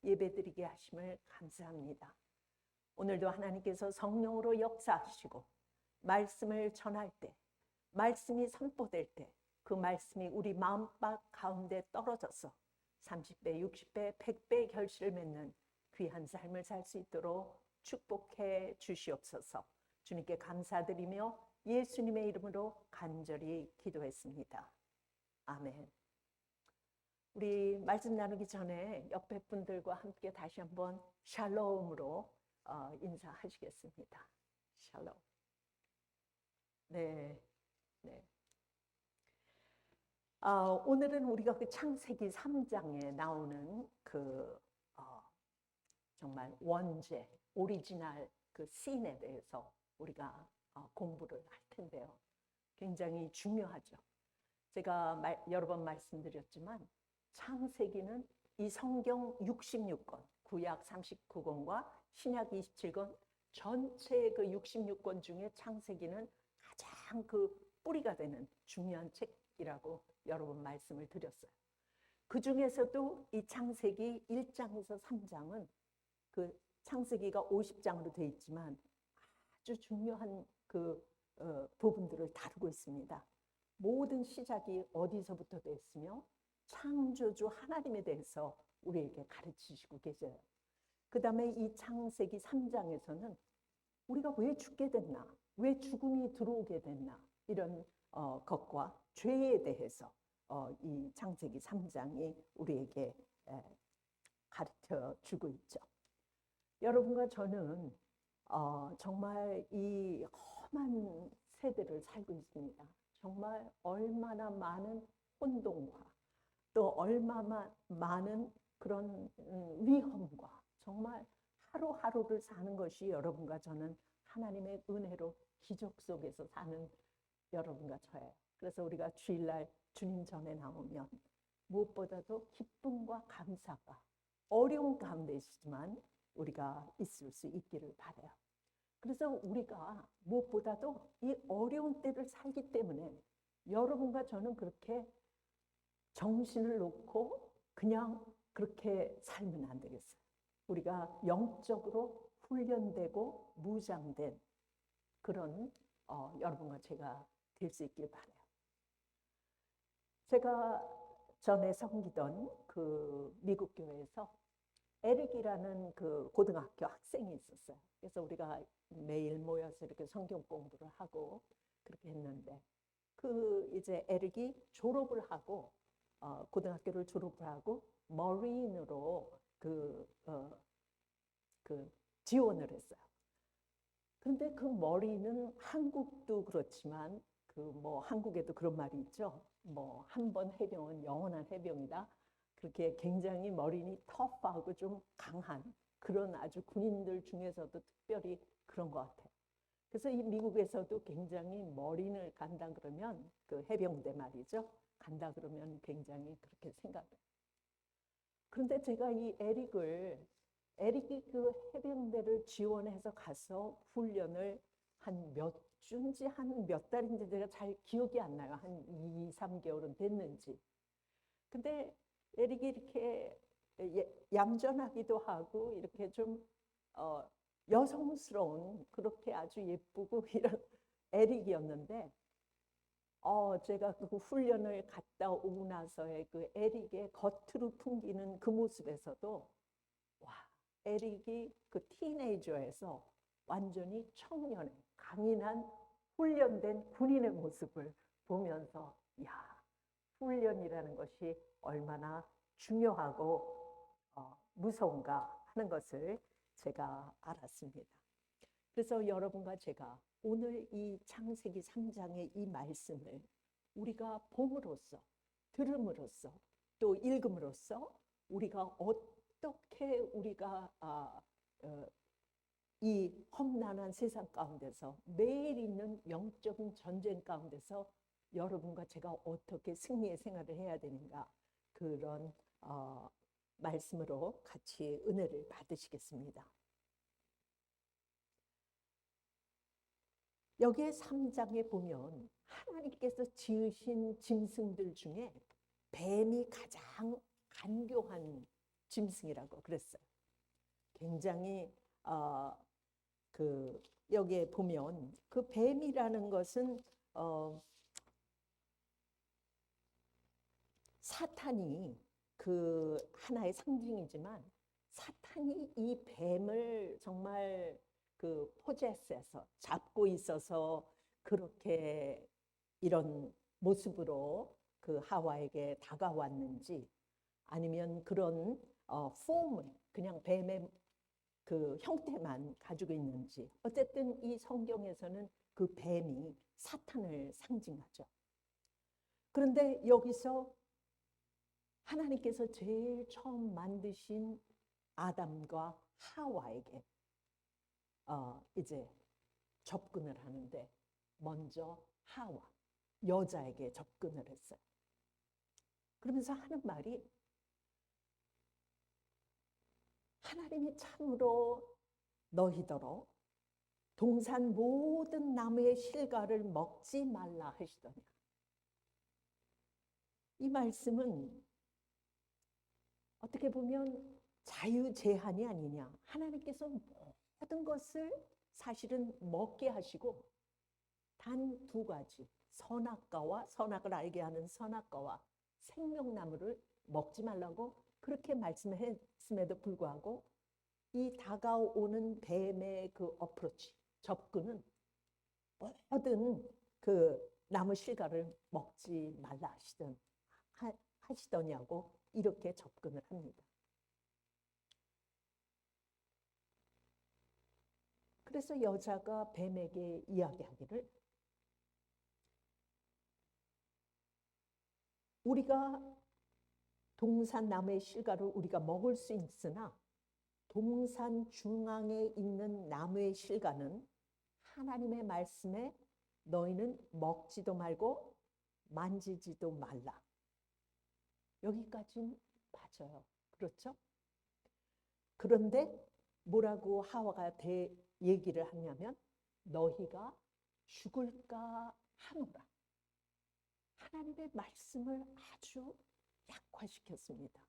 예배드리게 하심을 감사합니다. 오늘도 하나님께서 성령으로 역사하시고 말씀을 전할 때, 말씀이 선포될 때 그 말씀이 우리 마음밭 가운데 떨어져서 30배, 60배, 100배의 결실을 맺는 귀한 삶을 살 수 있도록 축복해 주시옵소서. 주님께 감사드리며 예수님의 이름으로 간절히 기도했습니다. 아멘. 우리 말씀 나누기 전에 옆에 분들과 함께 다시 한번 샬롬으로 인사하시겠습니다. 샬롬. 네. 오늘은 우리가 그 창세기 3장에 나오는 정말 원제, 오리지널 그 씬에 대해서 우리가 공부를 할 텐데요. 굉장히 중요하죠. 제가 여러 번 말씀드렸지만 창세기는 이 성경 66권, 구약 39권과 신약 27권 전체 그 66권 중에 창세기는 가장 그 뿌리가 되는 중요한 책이라고 여러 번 말씀을 드렸어요. 그 중에서도 이 창세기 1장에서 3장은 그 창세기가 50장으로 되어 있지만 아주 중요한 그 부분들을 다루고 있습니다. 모든 시작이 어디서부터 됐으며 창조주 하나님에 대해서 우리에게 가르치시고 계세요. 그 다음에 이 창세기 3장에서는 우리가 왜 죽게 됐나, 왜 죽음이 들어오게 됐나 이런 것과 죄에 대해서 이 창세기 3장이 우리에게 가르쳐 주고 있죠. 여러분과 저는 정말 이 험한 세대를 살고 있습니다. 정말 얼마나 많은 혼동과 또 얼마나 많은 그런 위험과 정말 하루하루를 사는 것이 여러분과 저는 하나님의 은혜로 기적 속에서 사는 여러분과 저예요. 그래서 우리가 주일날 주님 전에 나오면 무엇보다도 기쁨과 감사가 어려운 가운데 있지만 우리가 있을 수 있기를 바라요. 그래서 우리가 무엇보다도 이 어려운 때를 살기 때문에 여러분과 저는 그렇게 정신을 놓고 그냥 그렇게 살면 안 되겠어요. 우리가 영적으로 훈련되고 무장된 그런 여러분과 제가 될 수 있길 바라요. 제가 전에 섬기던 그 미국 교회에서 에릭이라는 그 고등학교 학생이 있었어요. 그래서 우리가 매일 모여서 이렇게 성경 공부를 하고 그렇게 했는데 그 이제 에릭이 졸업을 하고 고등학교를 졸업을 하고 머린으로 지원을 했어요. 그런데 그 머리는 한국도 그렇지만 한국에도 그런 말이 있죠. 한 번 해병은 영원한 해병이다. 그렇게 굉장히 머리는 터프하고 좀 강한 그런 아주 군인들 중에서도 특별히 그런 것 같아요. 그래서 이 미국에서도 굉장히 머린을 간다 그러면 그 해병대 말이죠. 간다 그러면 굉장히 그렇게 생각해요. 그런데 제가 이 에릭이 그 해병대를 지원해서 가서 훈련을 한 몇 주인지 한 몇 달인지 제가 잘 기억이 안 나요. 한 2, 3개월은 됐는지. 근데 에릭이 이렇게 얌전하기도 하고 이렇게 좀 여성스러운 그렇게 아주 예쁘고 이런 에릭이었는데 제가 그 훈련을 갔다 오고 나서의 그 에릭의 겉으로 풍기는 그 모습에서도 와, 에릭이 그 티네이저에서 완전히 청년의 강인한 훈련된 군인의 모습을 보면서 야, 훈련이라는 것이 얼마나 중요하고 무서운가 하는 것을 제가 알았습니다. 그래서 여러분과 제가 오늘 이 창세기 3장의 이 말씀을 우리가 봄으로써 들음으로써 또 읽음으로써 우리가 어떻게 우리가 이 험난한 세상 가운데서 매일 있는 영적인 전쟁 가운데서 여러분과 제가 어떻게 승리의 생활을 해야 되는가 그런 말씀으로 같이 은혜를 받으시겠습니다. 여기에 3장에 보면 하나님께서 지으신 짐승들 중에 뱀이 가장 간교한 짐승이라고 그랬어요. 굉장히 여기에 보면 그 뱀이라는 것은 사탄이 그 하나의 상징이지만 사탄이 이 뱀을 정말 그 포제스해서 잡고 있어서 그렇게 이런 모습으로 그 하와에게 다가왔는지 아니면 그런 폼을 그냥 뱀의 그 형태만 가지고 있는지 어쨌든 이 성경에서는 그 뱀이 사탄을 상징하죠. 그런데 여기서 하나님께서 제일 처음 만드신 아담과 하와에게 이제 접근을 하는데 먼저 하와, 여자에게 접근을 했어요. 그러면서 하는 말이 하나님이 참으로 너희더러 동산 모든 나무의 실과를 먹지 말라 하시더니 이 말씀은 어떻게 보면 자유제한이 아니냐. 하나님께서 모든 것을 사실은 먹게 하시고 단 두 가지, 선악과와 선악을 알게 하는 선악과와 생명나무를 먹지 말라고 그렇게 말씀했음에도 불구하고 이 다가오는 뱀의 그 어프로치, 접근은 모든 그 나무 실과를 먹지 말라 하시더냐고 이렇게 접근을 합니다. 그래서 여자가 뱀에게 이야기하기를 우리가 동산 나무의 실과를 우리가 먹을 수 있으나 동산 중앙에 있는 나무의 실과는 하나님의 말씀에 너희는 먹지도 말고 만지지도 말라. 여기까지는 맞아요. 그렇죠? 그런데 뭐라고 하와가 얘기를 하냐면 너희가 죽을까 하노라. 하나님의 말씀을 아주 약화시켰습니다.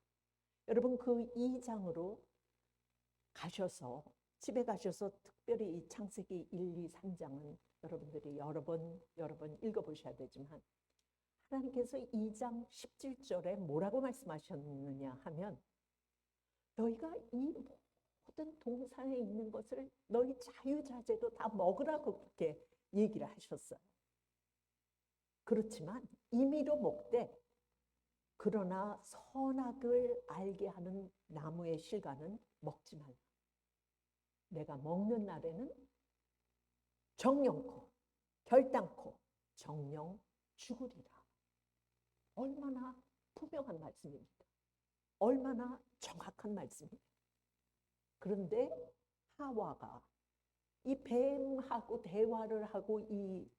여러분 그 2장으로 가셔서 집에 가셔서 특별히 이 창세기 1, 2, 3장은 여러분들이 여러 번 읽어보셔야 되지만 하나님께서 2장 17절에 뭐라고 말씀하셨느냐 하면 너희가 이 모든 동산에 있는 것을 너희 자유자재로 다 먹으라고 그렇게 얘기를 하셨어요. 그렇지만 임의로 먹되 그러나 선악을 알게 하는 나무의 실과는 먹지 말라. 내가 먹는 날에는 정령코 결단코 정령 죽으리라. 얼마나 분명한 말씀입니다. 얼마나 정확한 말씀입니다. 그런데 하와가 이 뱀하고 대화를 하고 이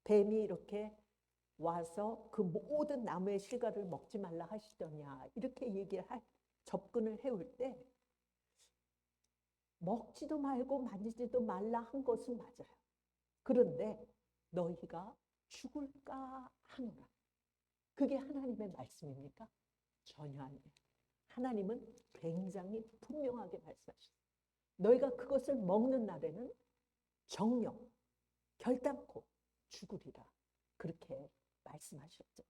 뱀이 이렇게 와서 그 모든 나무의 실과를 먹지 말라 하시더냐 이렇게 접근을 해올 때 먹지도 말고 만지지도 말라 한 것은 맞아요. 그런데 너희가 죽을까 하노라. 그게 하나님의 말씀입니까? 전혀 아니에요. 하나님은 굉장히 분명하게 말씀하셨어요. 너희가 그것을 먹는 날에는 정령, 결단코 죽으리라. 그렇게 말씀하셨죠.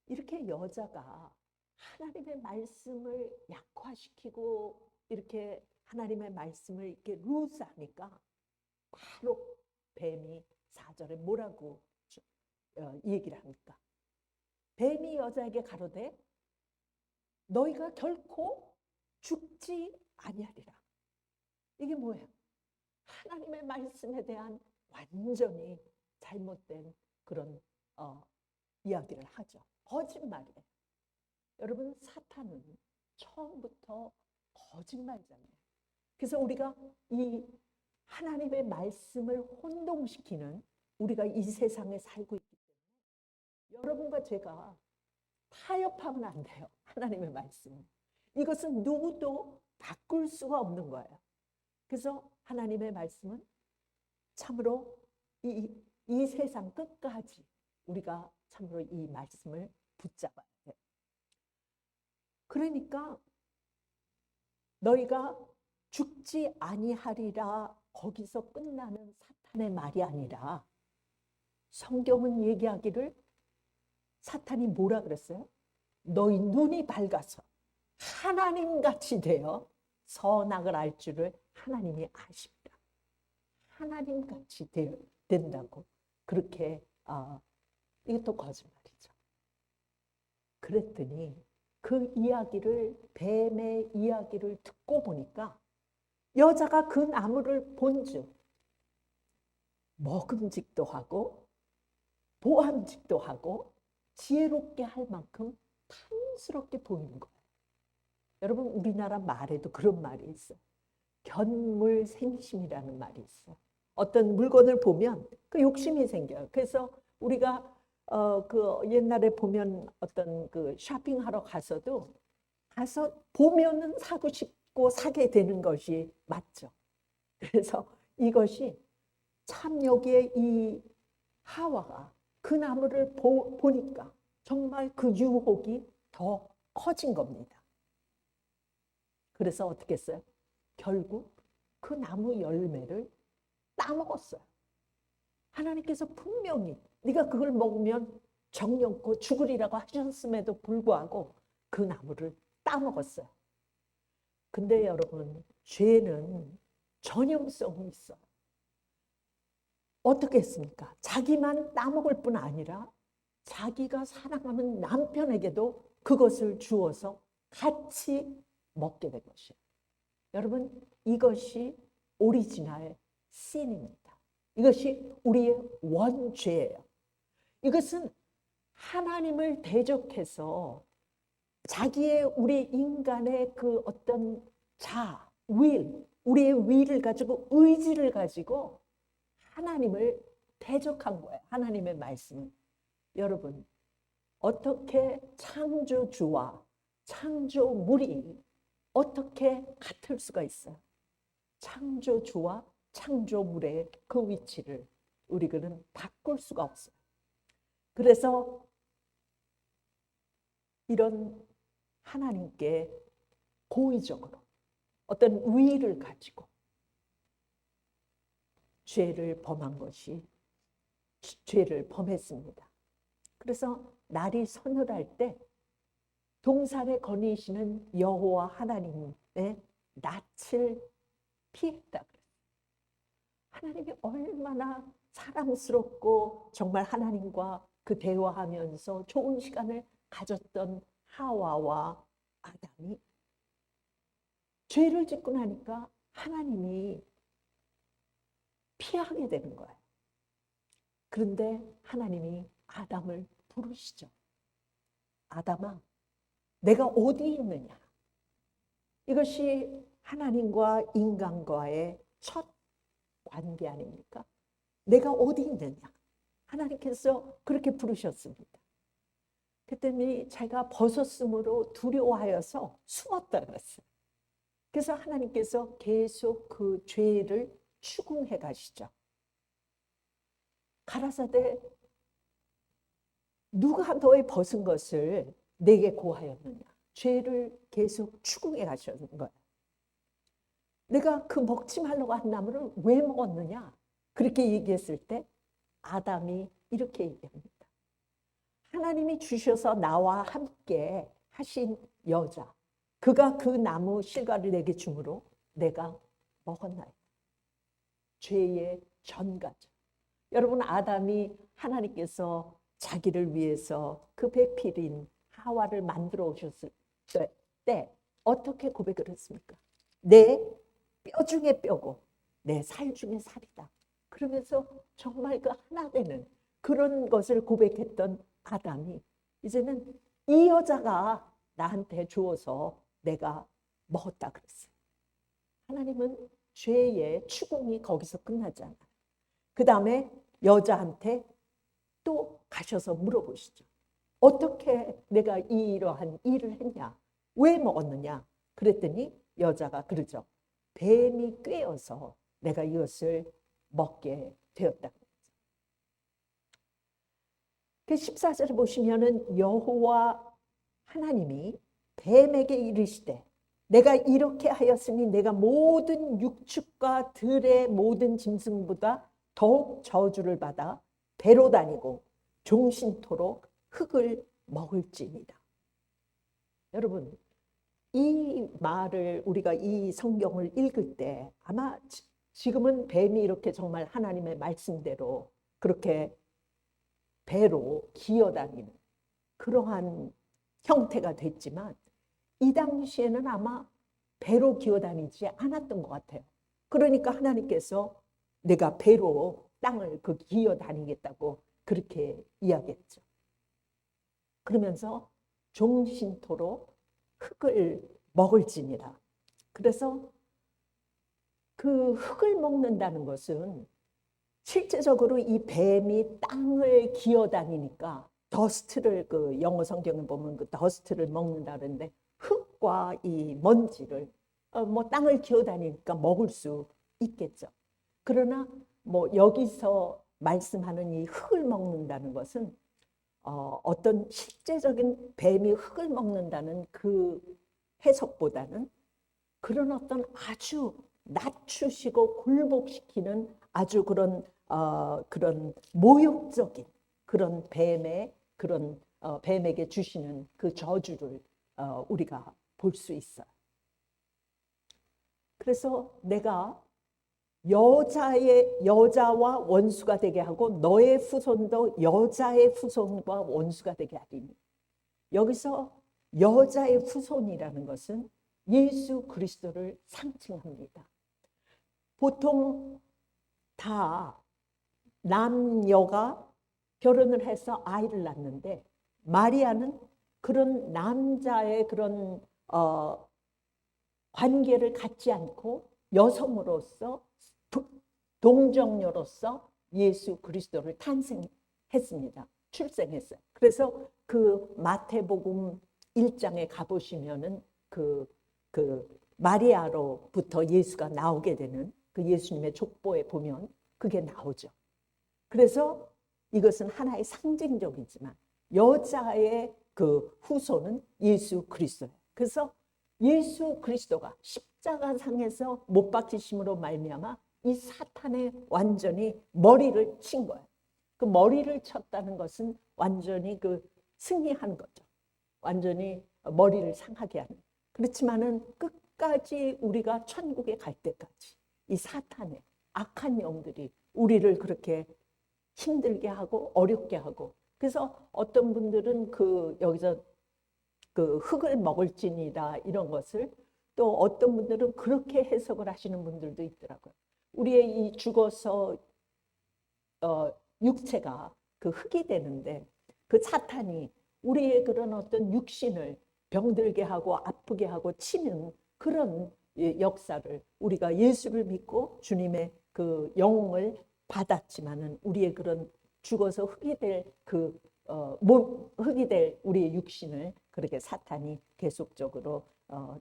이렇게 여자가 하나님의 말씀을 약화시키고 이렇게 하나님의 말씀을 이렇게 루즈하니까 바로 뱀이 4절에 뭐라고 얘기를 합니까? 뱀이 여자에게 가로되 너희가 결코 죽지 아니하리라. 이게 뭐예요? 하나님의 말씀에 대한 완전히 잘못된 그런 이야기를 하죠. 거짓말이에요. 여러분 사탄은 처음부터 거짓말이잖아요. 그래서 우리가 이 하나님의 말씀을 혼동시키는 우리가 이 세상에 살고 있기 때문에 여러분과 제가 타협하면 안 돼요. 하나님의 말씀. 이것은 누구도 바꿀 수가 없는 거예요. 그래서 하나님의 말씀은 참으로 이 세상 끝까지 우리가 참으로 이 말씀을 붙잡아야 돼요. 그러니까 너희가 죽지 아니하리라 거기서 끝나는 사탄의 말이 아니라 성경은 얘기하기를 사탄이 뭐라 그랬어요? 너희 눈이 밝아서 하나님같이 되어 선악을 알 줄을 하나님이 아십니다. 하나님같이 된다고 그렇게 이것도 거짓말이죠. 그랬더니 그 이야기를 뱀의 이야기를 듣고 보니까 여자가 그 나무를 본즉 먹음직도 하고 보암직도 하고 지혜롭게 할 만큼 탐스럽게 보이는 거예요. 여러분 우리나라 말에도 그런 말이 있어요. 견물생심이라는 말이 있어요. 어떤 물건을 보면 그 욕심이 생겨요. 그래서 우리가 그 옛날에 보면 어떤 그 쇼핑하러 가서도 가서 보면은 사고 싶고 사게 되는 것이 맞죠. 그래서 이것이 참 여기에 이 하와가 그 나무를 보니까 정말 그 유혹이 더 커진 겁니다. 그래서 어떻게 했어요? 결국 그 나무 열매를 따먹었어요. 하나님께서 분명히 네가 그걸 먹으면 정령코 죽으리라고 하셨음에도 불구하고 그 나무를 따먹었어요. 근데 여러분 죄는 전염성이 있어요. 어떻게 했습니까? 자기만 따먹을 뿐 아니라 자기가 사랑하는 남편에게도 그것을 주어서 같이 먹게 된 것이에요. 여러분 이것이 오리지널 신입니다. 이것이 우리의 원죄예요. 이것은 하나님을 대적해서 자기의 우리 인간의 그 어떤 우리의 will을 가지고 의지를 가지고 하나님을 대적한 거예요. 하나님의 말씀은. 여러분 어떻게 창조주와 창조물이 어떻게 같을 수가 있어요? 창조주와 창조물의 그 위치를 우리는 바꿀 수가 없어요. 그래서 이런 하나님께 고의적으로 어떤 위를 가지고 죄를 범한 것이 죄를 범했습니다. 그래서 날이 서늘할 때 동산에 거니시는 여호와 하나님의 낯을 피했다. 하나님이 얼마나 사랑스럽고 정말 하나님과 그 대화하면서 좋은 시간을 가졌던 하와와 아담이 죄를 짓고 나니까 하나님이 피하게 되는 거예요. 그런데 하나님이 아담을 부르시죠. 아담아, 내가 어디 있느냐? 이것이 하나님과 인간과의 첫 관계 아닙니까? 내가 어디 있느냐? 하나님께서 그렇게 부르셨습니다. 그랬더니 자기가 벗었으므로 두려워하여서 숨었다 그랬어요. 그래서 하나님께서 계속 그 죄를 추궁해 가시죠. 가라사대 누가 너의 벗은 것을 내게 고하였느냐? 죄를 계속 추궁해 가시는 거예요. 내가 그 먹지 말라고 한 나무를 왜 먹었느냐? 그렇게 얘기했을 때 아담이 이렇게 얘기합니다. 하나님이 주셔서 나와 함께 하신 여자, 그가 그 나무 실과를 내게 주므로 내가 먹었나이다. 죄의 전가죠. 여러분 아담이 하나님께서 자기를 위해서 그 배필인 하와를 만들어 오셨을 때 어떻게 고백을 했습니까? 내 뼈 중에 뼈고 내 살 중에 살이다. 그러면서 정말 그 하나 되는 그런 것을 고백했던 아담이 이제는 이 여자가 나한테 주어서 내가 먹었다 그랬어요. 하나님은 죄의 추궁이 거기서 끝나지 않아요. 그 다음에 여자한테 또 가셔서 물어보시죠. 어떻게 내가 이러한 일을 했냐? 왜 먹었느냐? 그랬더니 여자가 그러죠. 뱀이 꿰어서 내가 이것을 먹게 되었다. 14절에 보시면은 여호와 하나님이 뱀에게 이르시되 내가 이렇게 하였으니 내가 모든 육축과 들의 모든 짐승보다 더욱 저주를 받아 배로 다니고 종신토록 흙을 먹을지니라. 여러분, 이 말을 우리가 이 성경을 읽을 때 아마 지금은 뱀이 이렇게 정말 하나님의 말씀대로 그렇게 배로 기어다니는 그러한 형태가 됐지만 이 당시에는 아마 배로 기어다니지 않았던 것 같아요. 그러니까 하나님께서 내가 배로 땅을 기어다니겠다고 그렇게 이야기했죠. 그러면서 종신토록 흙을 먹을지니라. 그래서 그 흙을 먹는다는 것은 실제적으로 이 뱀이 땅을 기어다니니까 더스트를 영어 성경에 보면 그 더스트를 먹는다는데 흙과 이 먼지를 뭐 땅을 기어다니니까 먹을 수 있겠죠. 그러나 뭐 여기서 말씀하는 이 흙을 먹는다는 것은 어떤 실제적인 뱀이 흙을 먹는다는 그 해석보다는 그런 어떤 아주 낮추시고 굴복시키는 아주 그런 모욕적인 그런 뱀의 그런 뱀에게 주시는 그 저주를 우리가 볼 수 있어요. 그래서 내가 여자와 원수가 되게 하고 너의 후손도 여자의 후손과 원수가 되게 하리니. 여기서 여자의 후손이라는 것은 예수 그리스도를 상징합니다. 보통 다 남녀가 결혼을 해서 아이를 낳는데 마리아는 그런 남자의 그런 관계를 갖지 않고 여성으로서 동정녀로서 예수 그리스도를 탄생했습니다. 출생했어요. 그래서 그 마태복음 1장에 가보시면은 그 마리아로부터 예수가 나오게 되는 그 예수님의 족보에 보면 그게 나오죠. 그래서 이것은 하나의 상징적이지만 여자의 그 후손은 예수 그리스도예요. 그래서 예수 그리스도가 십자가상에서 못 박히심으로 말미암아 이 사탄의 완전히 머리를 친 거예요. 그 머리를 쳤다는 것은 완전히 승리하는 거죠. 완전히 머리를 상하게 하는. 그렇지만은 끝까지 우리가 천국에 갈 때까지 이 사탄의 악한 영들이 우리를 그렇게 힘들게 하고 어렵게 하고, 그래서 어떤 분들은 여기서 흙을 먹을지니라 이런 것을 또 어떤 분들은 그렇게 해석을 하시는 분들도 있더라고요. 우리의 이 죽어서 육체가 흙이 되는데 그 사탄이 우리의 그런 어떤 육신을 병들게 하고 아프게 하고 치는 그런 역사를 우리가 예수를 믿고 주님의 그 영을 받았지만은 우리의 그런 죽어서 흙이 될 흙이 될 우리의 육신을 그렇게 사탄이 계속적으로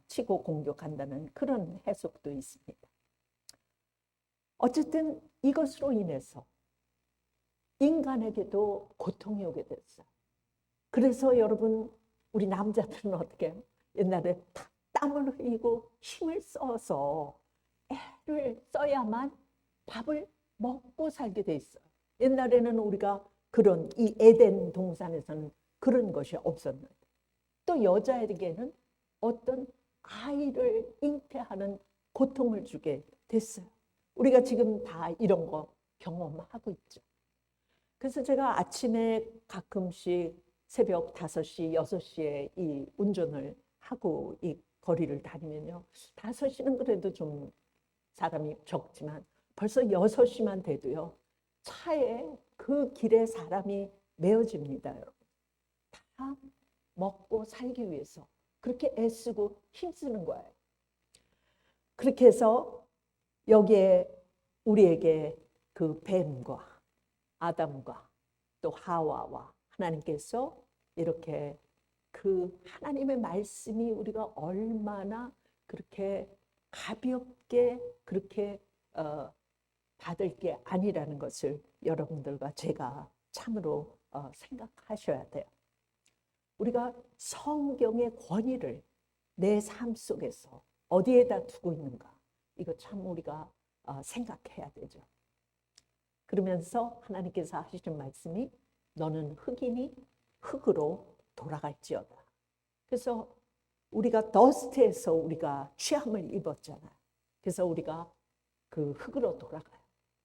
치고 공격한다는 그런 해석도 있습니다. 어쨌든 이것으로 인해서 인간에게도 고통이 오게 됐어요. 그래서 여러분, 우리 남자들은 어떻게 해요? 옛날에 땀을 흘리고 힘을 써서 애를 써야만 밥을 먹고 살게 돼 있어요. 옛날에는 우리가 그런 이 에덴 동산에서는 그런 것이 없었는데, 또 여자에게는 어떤 아이를 잉태하는 고통을 주게 됐어요. 우리가 지금 다 이런 거 경험하고 있죠. 그래서 제가 아침에 가끔씩 새벽 5시, 6시에 이 운전을 하고 이 거리를 다니면요. 5시는 그래도 좀 사람이 적지만 벌써 6시만 돼도요. 차에 그 길에 사람이 메어집니다, 여러분. 다 먹고 살기 위해서 그렇게 애쓰고 힘쓰는 거예요. 그렇게 해서 여기에 우리에게 그 뱀과 아담과 또 하와와 하나님께서 이렇게 그 하나님의 말씀이 우리가 얼마나 그렇게 가볍게 그렇게 받을 게 아니라는 것을 여러분들과 제가 참으로 생각하셔야 돼요. 우리가 성경의 권위를 내 삶 속에서 어디에다 두고 있는가? 이거 참 우리가 생각해야 되죠. 그러면서 하나님께서 하시는 말씀이 너는 흙이니 흙으로 돌아갈지어다. 그래서 우리가 더스트에서 우리가 취함을 입었잖아요. 그래서 우리가 그 흙으로 돌아가요.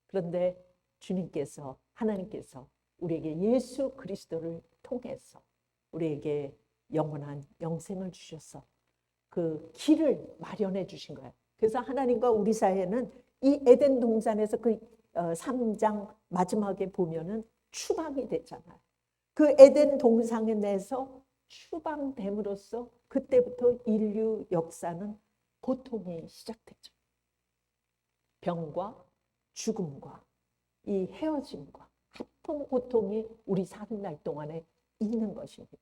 그런데 주님께서, 하나님께서 우리에게 예수 그리스도를 통해서 우리에게 영원한 영생을 주셔서 그 길을 마련해 주신 거예요. 그래서 하나님과 우리 사이에는 이 에덴 동산에서 그 3장 마지막에 보면은 추방이 됐잖아요. 그 에덴 동산에 내서 추방됨으로써 그때부터 인류 역사는 고통이 시작됐죠. 병과 죽음과 이 헤어짐과 아픈 고통이 우리 사는 날 동안에 있는 것입니다.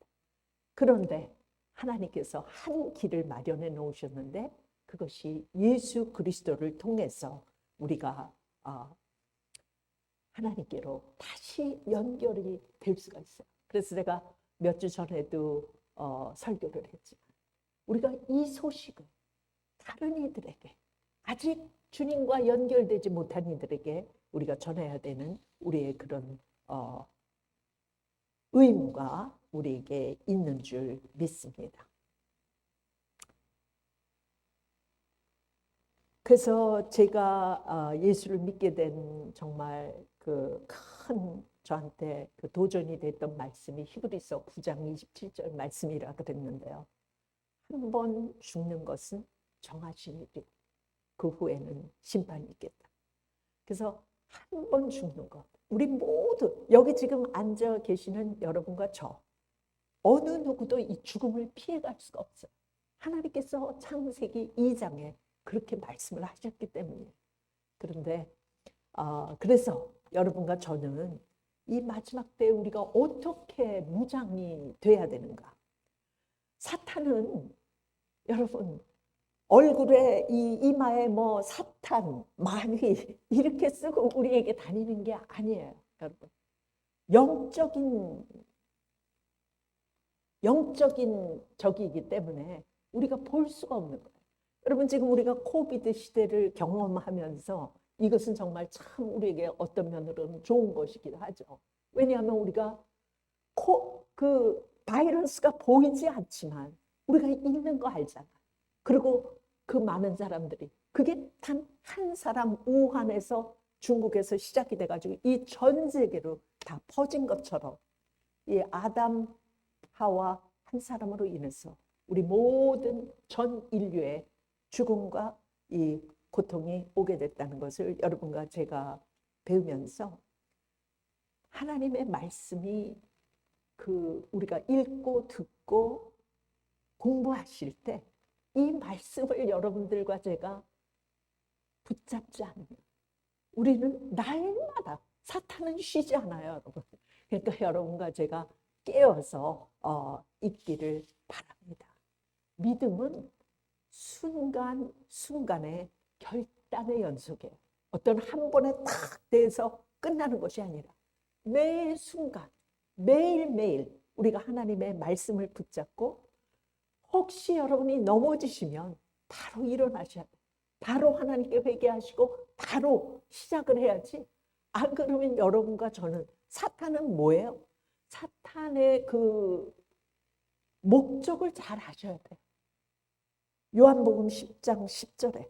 그런데 하나님께서 한 길을 마련해 놓으셨는데 그것이 예수 그리스도를 통해서 우리가 하나님께로 다시 연결이 될 수가 있어요. 그래서 제가 몇 주 전에도 설교를 했지만 우리가 이 소식을 다른 이들에게, 아직 주님과 연결되지 못한 이들에게 우리가 전해야 되는 우리의 그런 의무가 우리에게 있는 줄 믿습니다. 그래서 제가 예수를 믿게 된 정말 그 큰 저한테 그 도전이 됐던 말씀이 히브리서 9장 27절 말씀이라 그랬는데요. 한 번 죽는 것은 정하신 일이고 그 후에는 심판이 있겠다. 그래서 한 번 죽는 것, 우리 모두 여기 지금 앉아 계시는 여러분과 저 어느 누구도 이 죽음을 피해갈 수가 없어요. 하나님께서 창세기 2장에 그렇게 말씀을 하셨기 때문이에요. 그런데 그래서 여러분과 저는 이 마지막 때 우리가 어떻게 무장이 돼야 되는가? 사탄은 여러분 얼굴에 이 이마에 뭐 사탄, 마귀 이렇게 쓰고 우리에게 다니는 게 아니에요. 여러분 영적인 적이기 때문에 우리가 볼 수가 없는 거예요. 여러분 지금 우리가 코비드 시대를 경험하면서 이것은 정말 참 우리에게 어떤 면으로는 좋은 것이기도 하죠. 왜냐하면 우리가 그 바이러스가 보이지 않지만 우리가 있는 거 알잖아요. 그리고 그 많은 사람들이 그게 단 한 사람 우한에서 중국에서 시작이 돼가지고 이 전 세계로 다 퍼진 것처럼 이 아담 하와 한 사람으로 인해서 우리 모든 전 인류의 죽음과 이 고통이 오게 됐다는 것을 여러분과 제가 배우면서 하나님의 말씀이 그 우리가 읽고 듣고 공부하실 때 이 말씀을 여러분들과 제가 붙잡지 않으면 우리는 날마다 사탄은 쉬지 않아요, 여러분. 그러니까 여러분과 제가 깨어서 있기를 바랍니다. 믿음은 순간순간의 결단의 연속이에요. 어떤 한 번에 딱 돼서 끝나는 것이 아니라 매 순간, 매일매일 우리가 하나님의 말씀을 붙잡고 혹시 여러분이 넘어지시면 바로 일어나셔야 돼요. 바로 하나님께 회개하시고 바로 시작을 해야지. 안 그러면 여러분과 저는 사탄은 뭐예요? 사탄의 그 목적을 잘 아셔야 돼요. 요한복음 10장 10절에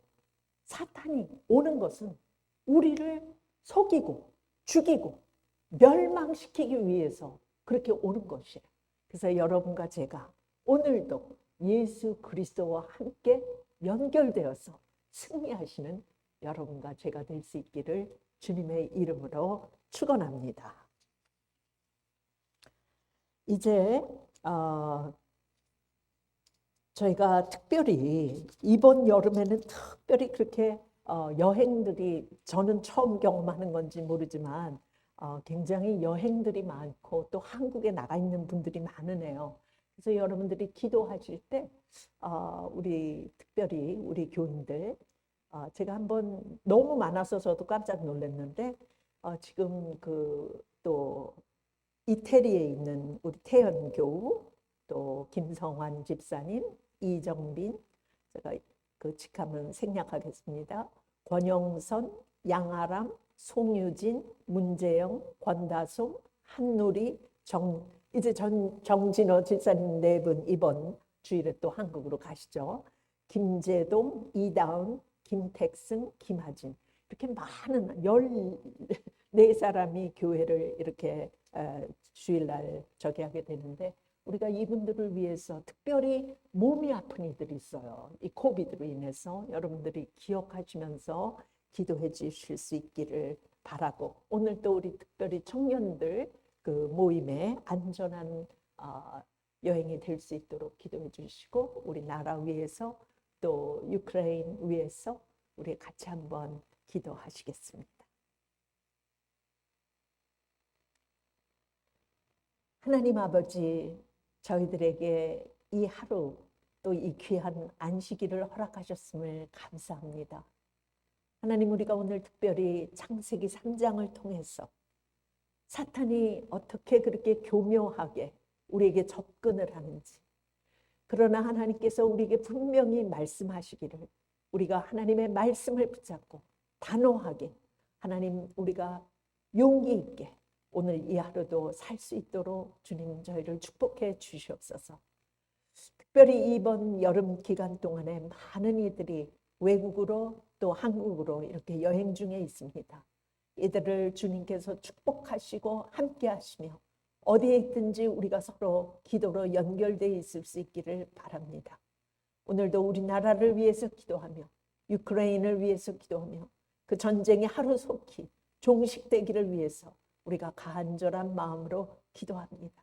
사탄이 오는 것은 우리를 속이고 죽이고 멸망시키기 위해서 그렇게 오는 것이에요. 그래서 여러분과 제가 오늘도 예수 그리스도와 함께 연결되어서 승리하시는 여러분과 제가 될 수 있기를 주님의 이름으로 축원합니다. 이제 저희가 특별히 이번 여름에는 특별히 그렇게 여행들이 저는 처음 경험하는 건지 모르지만 굉장히 여행들이 많고 또 한국에 나가 있는 분들이 많으네요. 그래서 여러분들이 기도하실 때 우리 특별히 우리 교인들 제가 한번 너무 많아서 저도 깜짝 놀랐는데 지금 그 또 이태리에 있는 우리 태연교우 또 김성환 집사님, 이정빈, 제가 그 직함은 생략하겠습니다. 권영선, 양아람, 송유진, 문재영, 권다솜, 한누리, 이제 정진호 집사님 네 분 이번 주일에 또 한국으로 가시죠. 김재동, 이다은, 김택승, 김하진, 이렇게 많은 14사람이 교회를 이렇게 주일날 저기 하게 되는데, 우리가 이분들을 위해서 특별히 몸이 아픈 이들이 있어요. 이 코비드로 인해서 여러분들이 기억하시면서 기도해 주실 수 있기를 바라고, 오늘 또 우리 특별히 청년들 그 모임에 안전한 여행이 될 수 있도록 기도해 주시고, 우리 나라 위해서 또 우크라이나 위해서 우리 같이 한번 기도하시겠습니다. 하나님 아버지, 저희들에게 이 하루 또 이 귀한 안식일을 허락하셨음을 감사합니다. 하나님, 우리가 오늘 특별히 창세기 3장을 통해서 사탄이 어떻게 그렇게 교묘하게 우리에게 접근을 하는지, 그러나 하나님께서 우리에게 분명히 말씀하시기를, 우리가 하나님의 말씀을 붙잡고 단호하게 하나님, 우리가 용기 있게 오늘 이 하루도 살 수 있도록 주님 저희를 축복해 주시옵소서. 특별히 이번 여름 기간 동안에 많은 이들이 외국으로 또 한국으로 이렇게 여행 중에 있습니다. 이들을 주님께서 축복하시고 함께 하시며 어디에 있든지 우리가 서로 기도로 연결되어 있을 수 있기를 바랍니다. 오늘도 우리나라를 위해서 기도하며 우크라이나를 위해서 기도하며 그 전쟁이 하루속히 종식되기를 위해서 우리가 간절한 마음으로 기도합니다.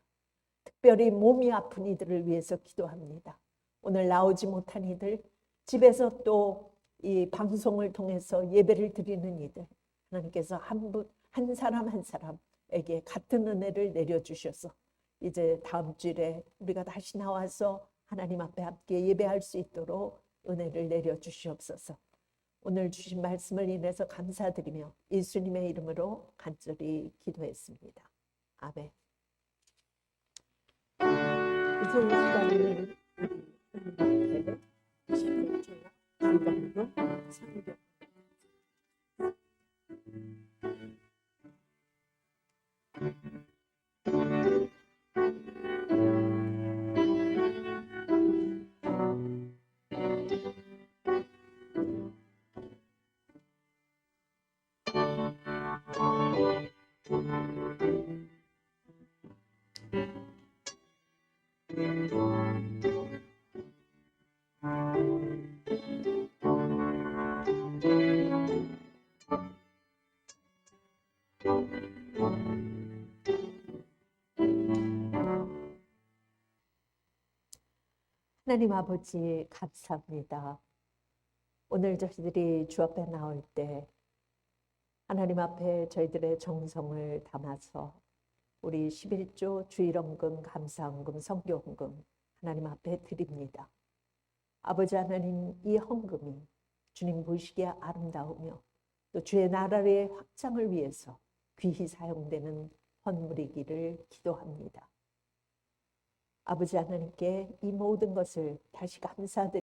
특별히 몸이 아픈 이들을 위해서 기도합니다. 오늘 나오지 못한 이들, 집에서 또 이 방송을 통해서 예배를 드리는 이들, 하나님께서 한 사람 한 사람에게 같은 은혜를 내려주셔서 이제 다음 주일에 우리가 다시 나와서 하나님 앞에 함께 예배할 수 있도록 은혜를 내려주시옵소서. 오늘 주신 말씀을 인해서 감사드리며 예수님의 이름으로 간절히 기도했습니다. 아멘. 이제 이 시간에는 우리 하나님 앞에 11조 주일로 성경 하나님 아버지 감사합니다. 오늘 저희들이 주 앞에 나올 때 하나님 앞에 저희들의 정성을 담아서 우리 11조 주일헌금, 감사헌금, 성교헌금 하나님 앞에 드립니다. 아버지 하나님, 이 헌금이 주님 보시기에 아름다우며 또 주의 나라의 확장을 위해서 귀히 사용되는 헌물이기를 기도합니다. 아버지 하나님께 이 모든 것을 다시 감사드립니다.